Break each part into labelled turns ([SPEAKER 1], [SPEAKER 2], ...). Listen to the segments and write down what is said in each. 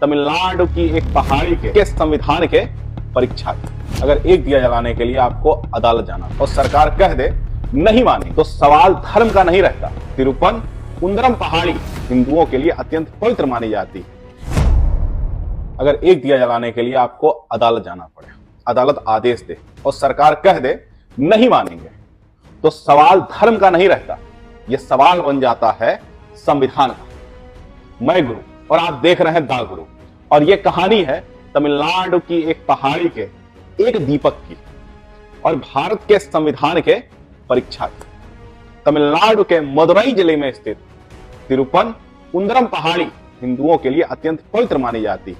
[SPEAKER 1] तमिलनाडु की एक पहाड़ी के संविधान के परीक्षा की। अगर एक दिया जलाने के लिए आपको अदालत जाना और सरकार कह दे नहीं मानी तो सवाल धर्म का नहीं रहता। तिरुपन कुंदरम पहाड़ी हिंदुओं के लिए अत्यंत पवित्र मानी जाती है। अगर एक दिया जलाने के लिए आपको अदालत जाना पड़े, अदालत आदेश दे और सरकार कह दे नहीं मानेंगे तो सवाल धर्म का नहीं रहता, यह सवाल बन जाता है संविधान का। मैं गुरु और आप देख रहे हैं दा गुरु, और यह कहानी है तमिलनाडु की एक पहाड़ी के एक दीपक की और भारत के संविधान के परीक्षा की। तमिलनाडु के मदुरई जिले में स्थित तिरुपन कुंदरम पहाड़ी हिंदुओं के लिए अत्यंत पवित्र मानी जाती है।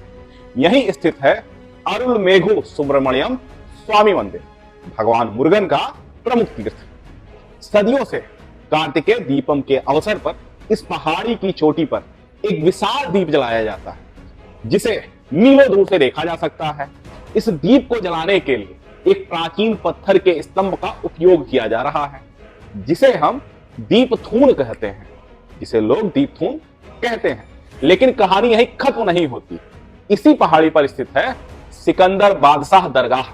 [SPEAKER 1] यहीं स्थित है अरुलमेघु सुब्रमण्यम स्वामी मंदिर, भगवान मुरुगन का प्रमुख तीर्थ। सदियों से कार्तिकेय दीपम के अवसर पर इस पहाड़ी की चोटी पर एक विशाल दीप जलाया जाता है, जिसे मीलों दूर से देखा जा सकता है। इस दीप को जलाने के लिए एक प्राचीन पत्थर के स्तंभ का उपयोग किया जा रहा है, जिसे हम दीपथून कहते हैं, जिसे लोग दीपथून कहते हैं। लेकिन कहानी यही खत्म नहीं होती। इसी पहाड़ी पर स्थित है सिकंदर बादशाह दरगाह।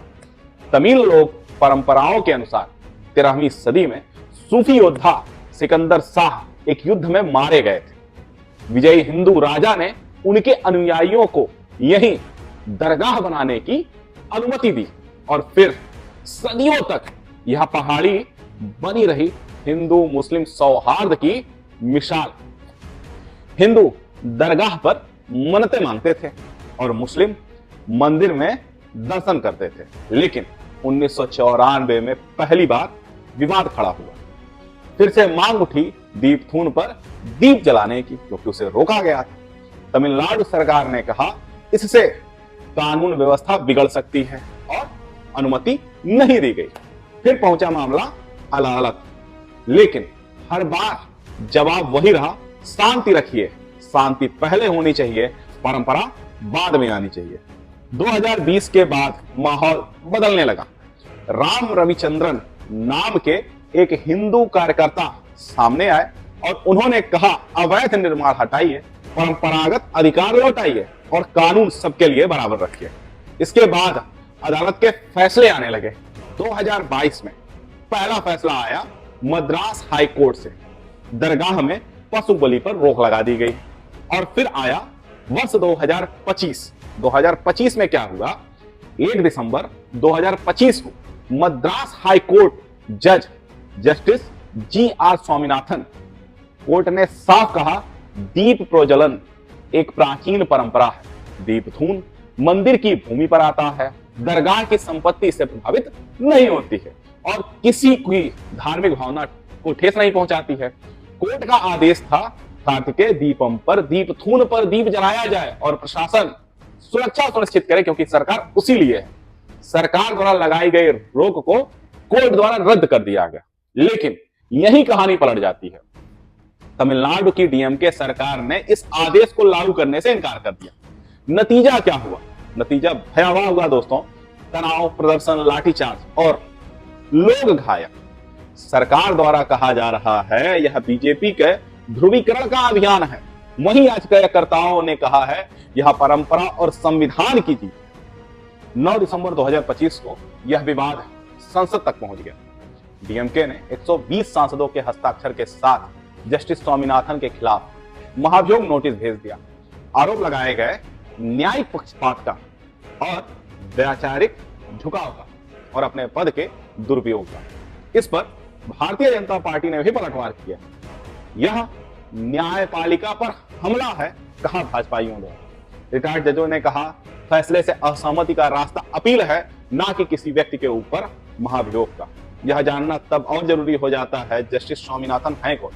[SPEAKER 1] तमिल लोग परंपराओं के अनुसार 13वीं सदी में सूफी योद्धा सिकंदर शाह एक युद्ध में मारे गए थे। विजयी हिंदू राजा ने उनके अनुयायियों को यहीं दरगाह बनाने की अनुमति दी और फिर सदियों तक यह पहाड़ी बनी रही हिंदू मुस्लिम सौहार्द की मिसाल। हिंदू दरगाह पर मन्नतें मांगते थे और मुस्लिम मंदिर में दर्शन करते थे। लेकिन 1994 में पहली बार विवाद खड़ा हुआ। फिर से मांग उठी दीपथून पर दीप जलाने की, क्योंकि उसे रोका गया था। तमिलनाडु सरकार ने कहा इससे कानून व्यवस्था बिगड़ सकती है और अनुमति नहीं दी गई। फिर पहुंचा मामला अदालत, लेकिन हर बार जवाब वही रहा, शांति रखिए, शांति पहले होनी चाहिए, परंपरा बाद में आनी चाहिए। 2020 के बाद माहौल बदलने लगा। राम रविचंद्रन नाम के एक हिंदू कार्यकर्ता सामने आए और उन्होंने कहा अवैध निर्माण हटाइए, परंपरागत अधिकार लौटाइए और कानून सबके लिए बराबर रखिए। इसके बाद अदालत के फैसले आने लगे। 2022 में पहला फैसला आया मद्रास हाई कोर्ट से, दरगाह में पशु बलि पर रोक लगा दी गई। और फिर आया वर्ष 2025 में क्या हुआ, 1 दिसंबर 2025 को मद्रास हाई कोर्ट जज जस्टिस GR स्वामीनाथन कोर्ट ने साफ कहा दीप प्रज्वलन एक प्राचीन परंपरा है। दीपथून मंदिर की भूमि पर आता है, दरगाह की संपत्ति से प्रभावित नहीं होती है और किसी की धार्मिक भावना को ठेस नहीं पहुंचाती है। कोर्ट का आदेश था कार्तिकेय दीपम पर दीपथून पर दीप जलाया जाए और प्रशासन सुरक्षा सुनिश्चित करे, क्योंकि सरकार उसी लिए है। सरकार द्वारा लगाई गई रोक को कोर्ट द्वारा रद्द कर दिया गया। लेकिन यही कहानी पलट जाती है। तमिलनाडु की DMK सरकार ने इस आदेश को लागू करने से इनकार कर दिया। नतीजा क्या हुआ? नतीजा भयावह हुआ दोस्तों। तनाव, प्रदर्शन, लाठीचार्ज और लोग घायल। सरकार द्वारा कहा जा रहा है यह बीजेपी के ध्रुवीकरण का अभियान है। वहीं याचिकाकर्ताओं ने कहा है यह परंपरा और संविधान की जीत है। 9 दिसंबर 2025 को यह विवाद संसद तक पहुंच गया। DMK ने 120 सांसदों के हस्ताक्षर के साथ जस्टिस स्वामीनाथन के खिलाफ महाभियोग नोटिस भेज दिया। आरोप लगाए गए न्यायिक पक्षपात का और वैचारिक झुकाव का और अपने पद के दुरुपयोग का। इस पर भारतीय जनता पार्टी ने भी पलटवार किया। यह न्यायपालिका पर हमला है, कहा भाजपाइयों द्वारा। रिटायर्ड जजों ने कहा फैसले से असहमति का रास्ता अपील है, ना कि किसी व्यक्ति के ऊपर महाभियोग का। यह जानना तब और जरूरी हो जाता है जस्टिस स्वामीनाथन हैं कौन।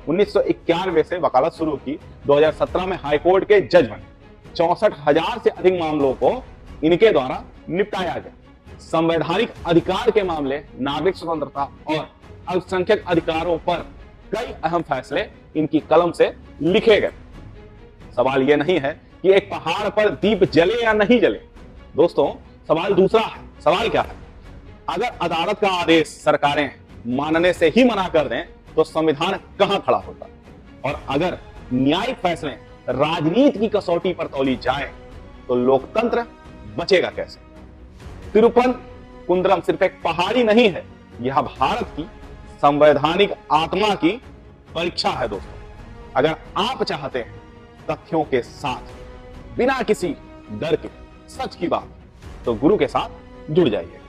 [SPEAKER 1] 1991 से वकालत शुरू की, 2017 में हाईकोर्ट के जज बने। 64,000 से अधिक मामलों को इनके द्वारा निपटाया गया। संवैधानिक अधिकार के मामले, नागरिक स्वतंत्रता और अल्पसंख्यक अधिकारों पर कई अहम फैसले इनकी कलम से लिखे गए। सवाल यह नहीं है कि एक पहाड़ पर दीप जले या नहीं जले। दोस्तों, सवाल दूसरा है। सवाल क्या है? अगर अदालत का आदेश सरकारें मानने से ही मना कर दें तो संविधान कहां खड़ा होता? और अगर न्यायिक फैसले राजनीति की कसौटी पर तौली जाए तो लोकतंत्र बचेगा कैसे। तिरुपन सिर्फ एक पहाड़ी नहीं है, यह भारत की संवैधानिक आत्मा की परीक्षा है दोस्तों। अगर आप चाहते हैं तथ्यों के साथ, बिना किसी डर के, सच की बात, तो गुरु के साथ जुड़ जाइए।